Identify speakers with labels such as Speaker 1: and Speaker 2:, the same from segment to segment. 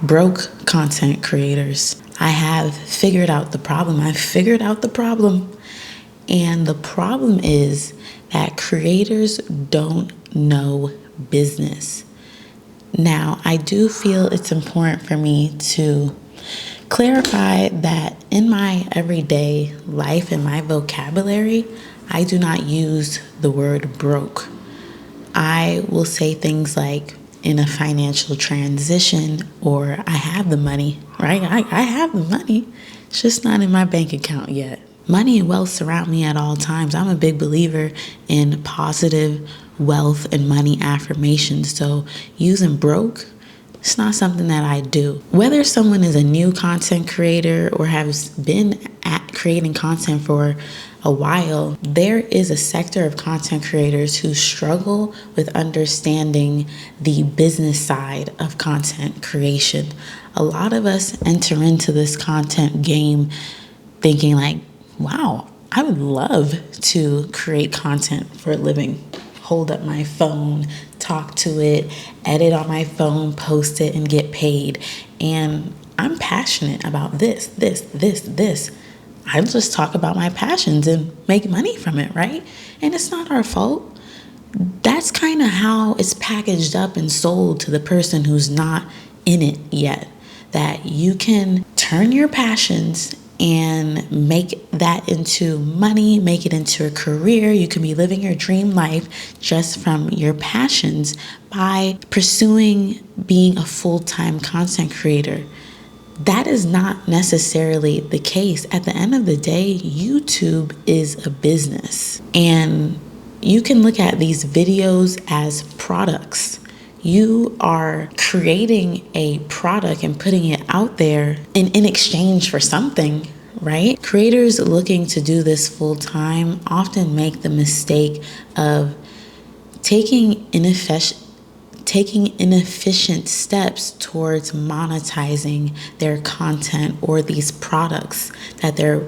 Speaker 1: broke content creators. I have figured out the problem. I've figured out the problem. And the problem is that creators don't know business. Now, I do feel it's important for me to clarify that in my everyday life and my vocabulary, I do not use the word broke. I will say things like in a financial transition, or I have the money, right? I have the money. It's just not in my bank account yet. Money and wealth surround me at all times. I'm a big believer in positive wealth and money affirmations. So using broke, it's not something that I do. Whether someone is a new content creator or has been at creating content for a while, there is a sector of content creators who struggle with understanding the business side of content creation. A lot of us enter into this content game thinking like, wow, I would love to create content for a living. Hold up my phone, talk to it, edit on my phone, post it, and get paid. And I'm passionate about this. I just talk about my passions and make money from it, right? And it's not our fault. That's kind of how it's packaged up and sold to the person who's not in it yet. That you can turn your passions and make that into money, make it into a career. You can be living your dream life just from your passions by pursuing being a full-time content creator. That is not necessarily the case. At the end of the day, YouTube is a business, and you can look at these videos as products. You are creating a product and putting it out there in exchange for something, right? Creators looking to do this full time often make the mistake of taking inefficient steps towards monetizing their content or these products that they're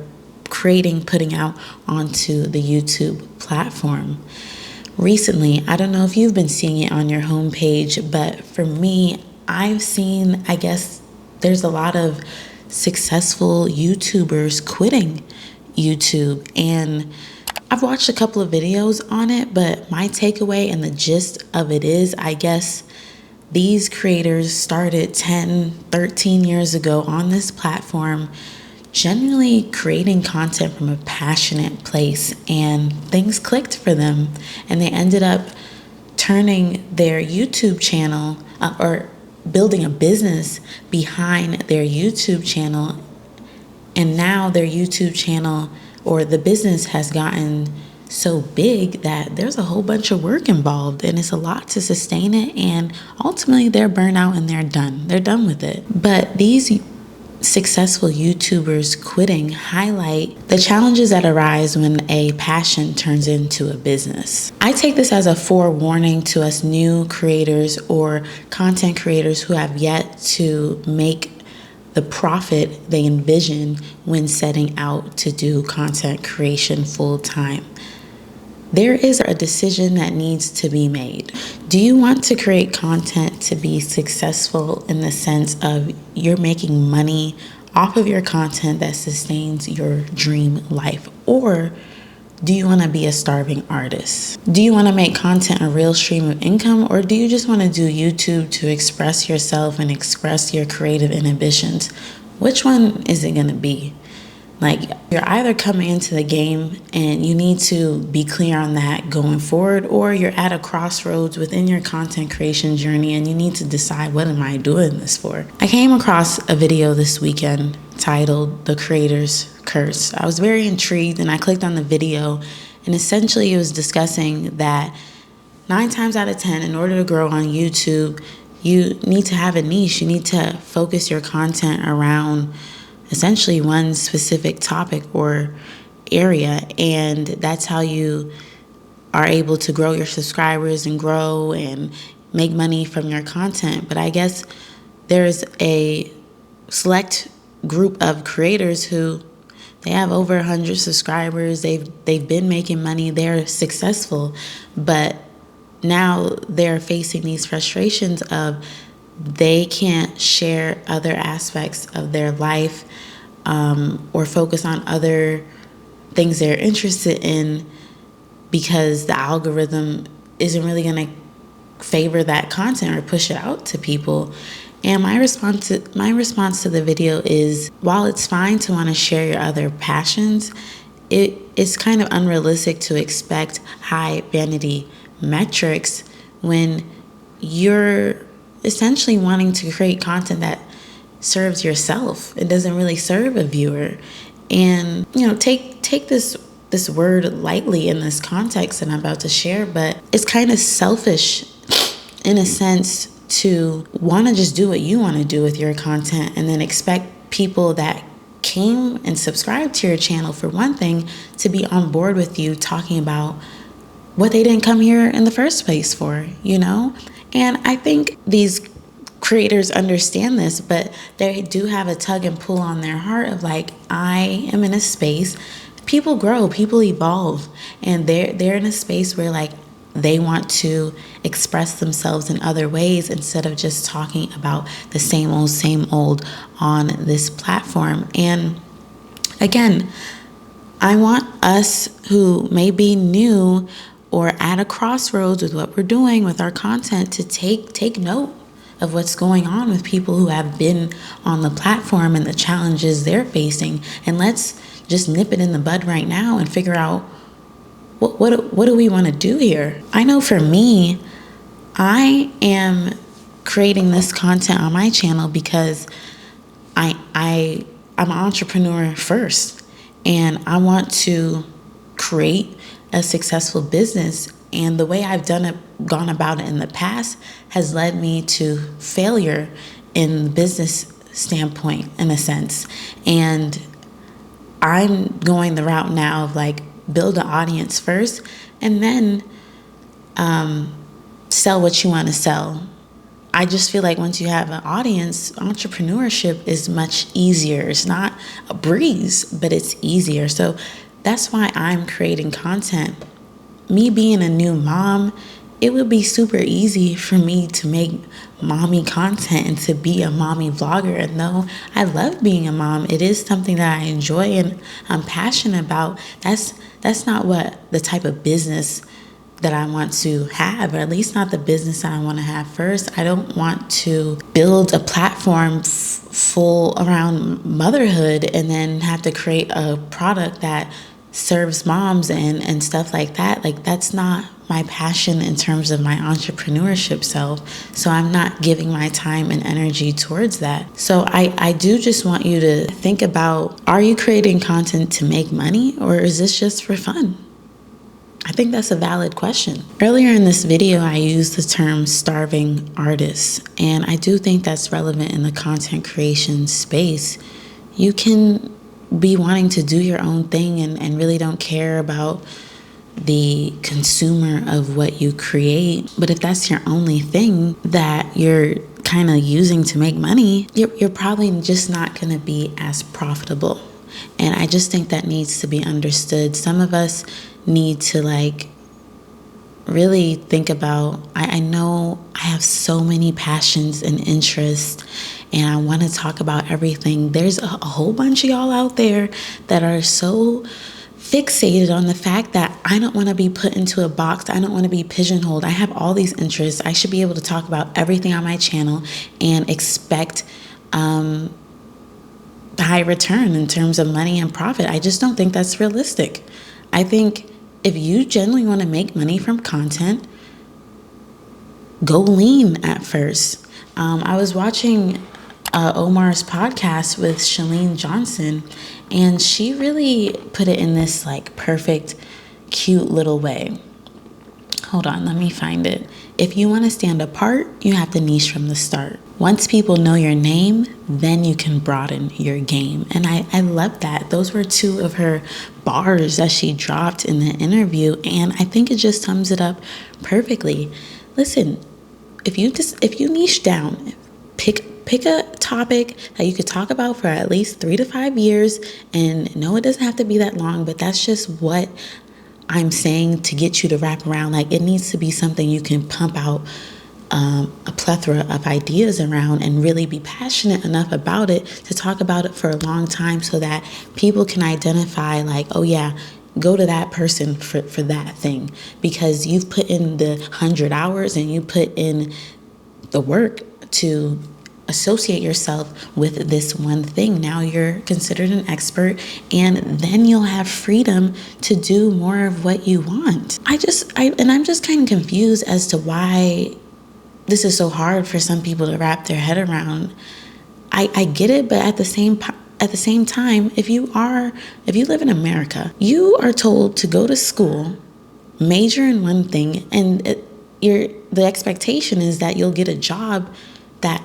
Speaker 1: creating, putting out onto the YouTube platform. Recently, I don't know if you've been seeing it on your homepage, but for me, I've seen, I guess there's a lot of successful YouTubers quitting YouTube, and I've watched a couple of videos on it, but my takeaway and the gist of it is, I guess these creators started 10, 13 years ago on this platform, genuinely creating content from a passionate place, and things clicked for them, and they ended up turning their YouTube channel or building a business behind their YouTube channel. And now their YouTube channel or the business has gotten so big that there's a whole bunch of work involved, and it's a lot to sustain it, and ultimately they're burnt out and they're done with it. But these successful YouTubers quitting highlight the challenges that arise when a passion turns into a business. I take this as a forewarning to us new creators or content creators who have yet to make the profit they envision when setting out to do content creation full time. There is a decision that needs to be made. Do you want to create content to be successful in the sense of you're making money off of your content that sustains your dream life? Or do you want to be a starving artist? Do you want to make content a real stream of income? Or do you just want to do YouTube to express yourself and express your creative inhibitions? Which one is it going to be? Like, you're either coming into the game and you need to be clear on that going forward, or you're at a crossroads within your content creation journey and you need to decide, what am I doing this for? I came across a video this weekend titled The Creator's Curse. I was very intrigued and I clicked on the video, and essentially it was discussing that 9 times out of 10, in order to grow on YouTube, you need to have a niche. You need to focus your content around essentially one specific topic or area, and that's how you are able to grow your subscribers and grow and make money from your content. But I guess there's a select group of creators who they have over 100 subscribers, they've been making money, they're successful, but now they're facing these frustrations of they can't share other aspects of their life, or focus on other things they're interested in, because the algorithm isn't really going to favor that content or push it out to people. And my response to the video is, while it's fine to want to share your other passions, it's kind of unrealistic to expect high vanity metrics when you're essentially wanting to create content that serves yourself. It doesn't really serve a viewer. And take this word lightly in this context that I'm about to share, but it's kind of selfish in a sense to want to just do what you want to do with your content and then expect people that came and subscribed to your channel, for one thing, to be on board with you talking about what they didn't come here in the first place for, And I think these creators understand this, but they do have a tug and pull on their heart of like, I am in a space, people grow, people evolve, and they're in a space where like they want to express themselves in other ways instead of just talking about the same old on this platform. And again, I want us who may be new or at a crossroads with what we're doing with our content to take note of what's going on with people who have been on the platform and the challenges they're facing. And let's just nip it in the bud right now and figure out what do we want to do here? I know for me, I am creating this content on my channel because I'm an entrepreneur first, and I want to create a successful business. And the way I've gone about it in the past has led me to failure in the business standpoint, in a sense. And I'm going the route now of like, build an audience first and then sell what you want to sell. I just feel like once you have an audience, entrepreneurship is much easier. It's not a breeze, but it's easier. So that's why I'm creating content. Me being a new mom, it would be super easy for me to make mommy content and to be a mommy vlogger. And though I love being a mom, it is something that I enjoy and I'm passionate about. That's not what the type of business that I want to have, or at least not the business that I want to have first. I don't want to build a platform full around motherhood and then have to create a product that serves moms and stuff like that. Like, that's not my passion in terms of my entrepreneurship self. So I'm not giving my time and energy towards that. So I do just want you to think about, are you creating content to make money, or is this just for fun? I think that's a valid question. Earlier in this video, I used the term starving artists, and I do think that's relevant in the content creation space. You can be wanting to do your own thing and really don't care about the consumer of what you create. But if that's your only thing that you're kind of using to make money, you're probably just not going to be as profitable. And I just think that needs to be understood. Some of us need to really think about, I know I have so many passions and interests and I want to talk about everything. There's a whole bunch of y'all out there that are so fixated on the fact that I don't want to be put into a box. I don't want to be pigeonholed. I have all these interests. I should be able to talk about everything on my channel and expect high return in terms of money and profit. I just don't think that's realistic. I think if you genuinely want to make money from content, go lean at first. I was watching Omar's podcast with Chalene Johnson, and she really put it in this perfect, cute little way. Hold on, let me find it. If you want to stand apart, you have to niche from the start. Once people know your name, then you can broaden your game. And I love that. Those were two of her bars that she dropped in the interview, and I think it just sums it up perfectly. Listen, if you niche down, pick a topic that you could talk about for at least 3 to 5 years, and no, it doesn't have to be that long, but that's just what I'm saying to get you to wrap around. It needs to be something you can pump out a plethora of ideas around and really be passionate enough about it to talk about it for a long time so that people can identify like, oh yeah, go to that person for that thing because you've put in the 100 hours and you put in the work to associate yourself with this one thing. Now you're considered an expert, and then you'll have freedom to do more of what you want. I'm just kind of confused as to why this is so hard for some people to wrap their head around. I get it, but at the same time, if you live in America, you are told to go to school, major in one thing, and the expectation is that you'll get a job that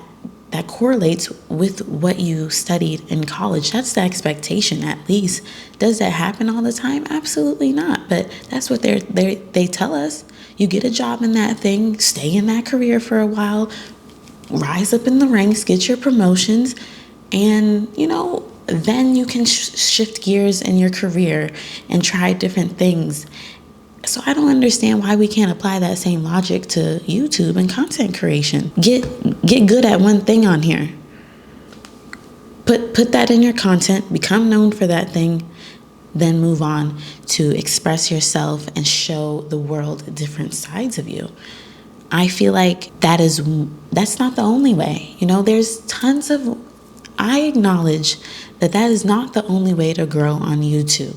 Speaker 1: correlates with what you studied in college. That's the expectation, at least. Does that happen all the time? Absolutely not. But that's what they tell us. You get a job in that thing, stay in that career for a while, rise up in the ranks, get your promotions, and then you can shift gears in your career and try different things. So I don't understand why we can't apply that same logic to YouTube and content creation. Get good at one thing on here. Put that in your content, become known for that thing, then move on to express yourself and show the world different sides of you. I feel like that's not the only way. There's tons of, I acknowledge that is not the only way to grow on YouTube,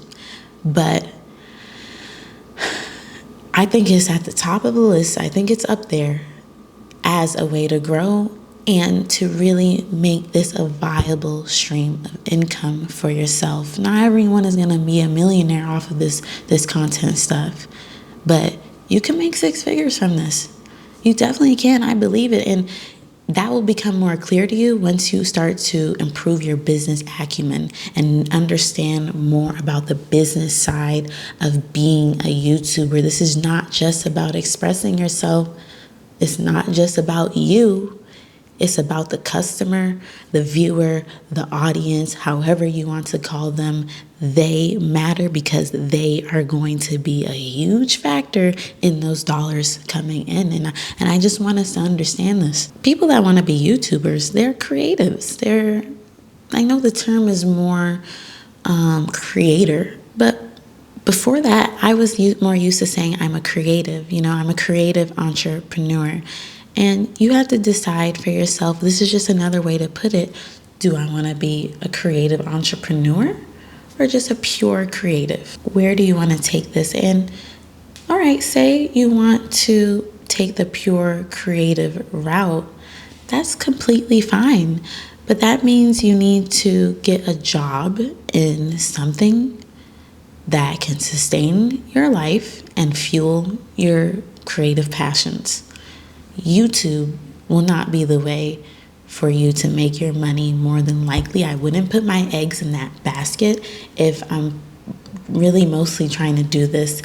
Speaker 1: but I think it's at the top of the list. I think it's up there as a way to grow and to really make this a viable stream of income for yourself. Not everyone is going to be a millionaire off of this content stuff, but you can make 6 figures from this. You definitely can. I believe it. And that will become more clear to you once you start to improve your business acumen and understand more about the business side of being a YouTuber. This is not just about expressing yourself. It's not just about you. It's about the customer, the viewer, the audience, however you want to call them. They matter because they are going to be a huge factor in those dollars coming in. And I just want us to understand this. People that want to be YouTubers, they're creatives. I know the term is more creator, but before that, I was more used to saying I'm a creative. I'm a creative entrepreneur. And you have to decide for yourself. This is just another way to put it. Do I want to be a creative entrepreneur or just a pure creative? Where do you want to take this? And all right, say you want to take the pure creative route. That's completely fine. But that means you need to get a job in something that can sustain your life and fuel your creative passions. YouTube will not be the way for you to make your money. More than likely, I wouldn't put my eggs in that basket if I'm really mostly trying to do this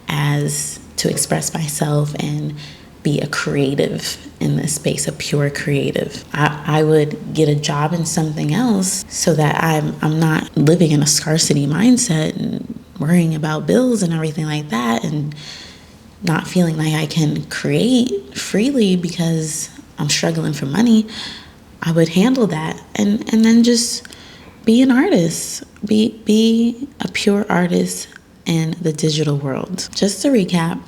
Speaker 1: as to express myself and be a creative in this space, a pure creative. I would get a job in something else so that I'm not living in a scarcity mindset and worrying about bills and everything like that, and not feeling like I can create freely because I'm struggling for money. I would handle that and then just be an artist, be a pure artist in the digital world. Just to recap,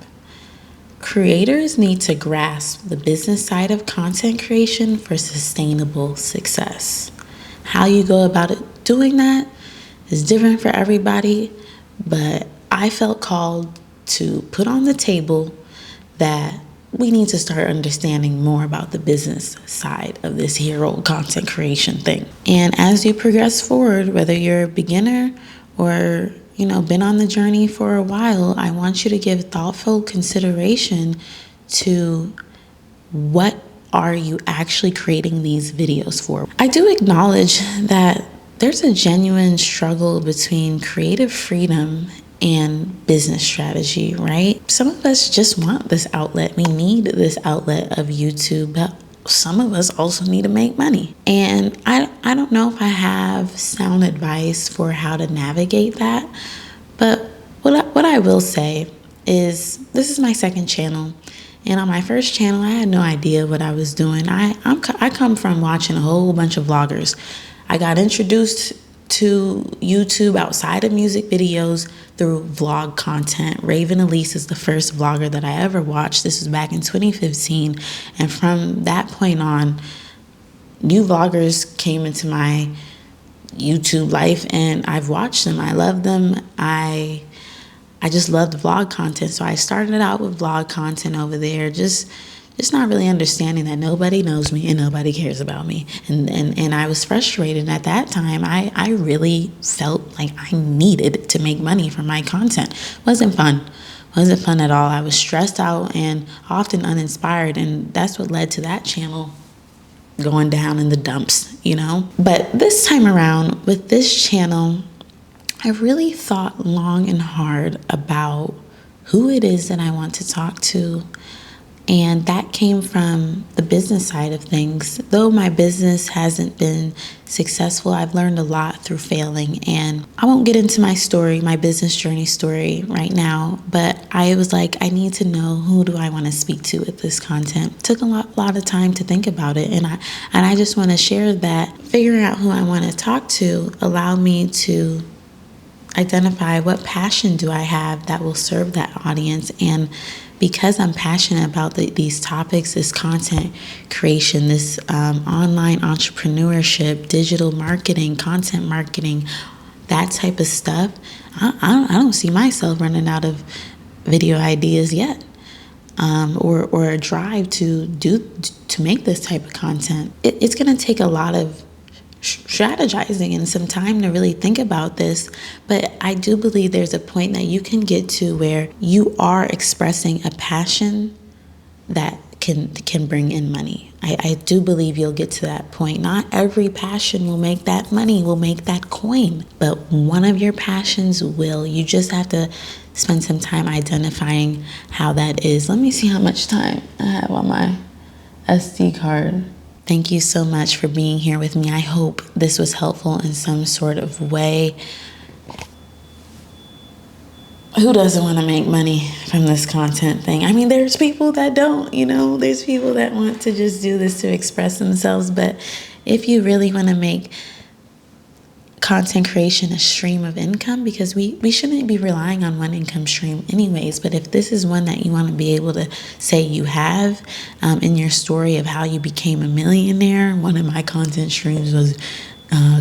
Speaker 1: creators need to grasp the business side of content creation for sustainable success. How you go about doing that is different for everybody, but I felt called to put on the table that we need to start understanding more about the business side of this hero content creation thing. And as you progress forward, whether you're a beginner or been on the journey for a while, I want you to give thoughtful consideration to what are you actually creating these videos for. I do acknowledge that there's a genuine struggle between creative freedom and business strategy, right? Some of us just want this outlet. We need this outlet of YouTube, but some of us also need to make money. And I don't know if I have sound advice for how to navigate that, but what I will say is this is my second channel, And on my first channel, I had no idea what I was doing. I come from watching a whole bunch of vloggers. I got introduced to YouTube outside of music videos through vlog content. Raven Elise is the first vlogger that I ever watched. This was back in 2015. And from that point on, new vloggers came into my YouTube life, and I've watched them. I love them. I just love the vlog content. So I started out with vlog content over there, just not really understanding that nobody knows me and nobody cares about me. And I was frustrated. At that time, I really felt like I needed to make money from my content. Wasn't fun at all. I was stressed out and often uninspired, and that's what led to that channel going down in the dumps, you know? But this time around with this channel, I really thought long and hard about who it is that I want to talk to. And that came from the business side of things. Though my business hasn't been successful, I've learned a lot through failing. And I won't get into my story, my business journey story right now, but I was like, I need to know, who do I want to speak to with this content? It took a lot of time to think about it. And I just want to share that figuring out who I want to talk to allowed me to identify what passion do I have that will serve that audience. And because I'm passionate about these topics, this content creation, this online entrepreneurship, digital marketing, content marketing, that type of stuff, I don't see myself running out of video ideas yet, or a drive to make this type of content. It's going to take a lot of strategizing and some time to really think about this, but I do believe there's a point that you can get to where you are expressing a passion that can bring in money. I do believe you'll get to that point. Not every passion will make that money, will make that coin, but one of your passions will. You just have to spend some time identifying how that is. Let me see how much time I have on my SD card. Thank you so much for being here with me. I hope this was helpful in some sort of way. Who doesn't want to make money from this content thing? I mean, there's people that don't, you know, there's people that want to just do this to express themselves. But if you really want to make content creation a stream of income, because we shouldn't be relying on one income stream anyways, but if this is one that you want to be able to say you have in your story of how you became a millionaire, one of my content streams was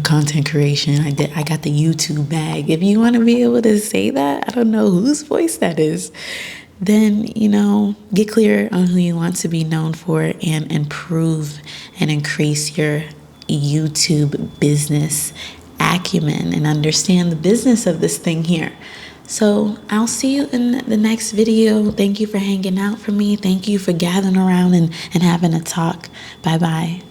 Speaker 1: content creation. I got the YouTube bag. If you want to be able to say that, I don't know whose voice that is, then, you know, get clear on who you want to be known for and improve and increase your YouTube business acumen and understand the business of this thing here. So I'll see you in the next video. Thank you for hanging out for me. Thank you for gathering around and having a talk. Bye-bye.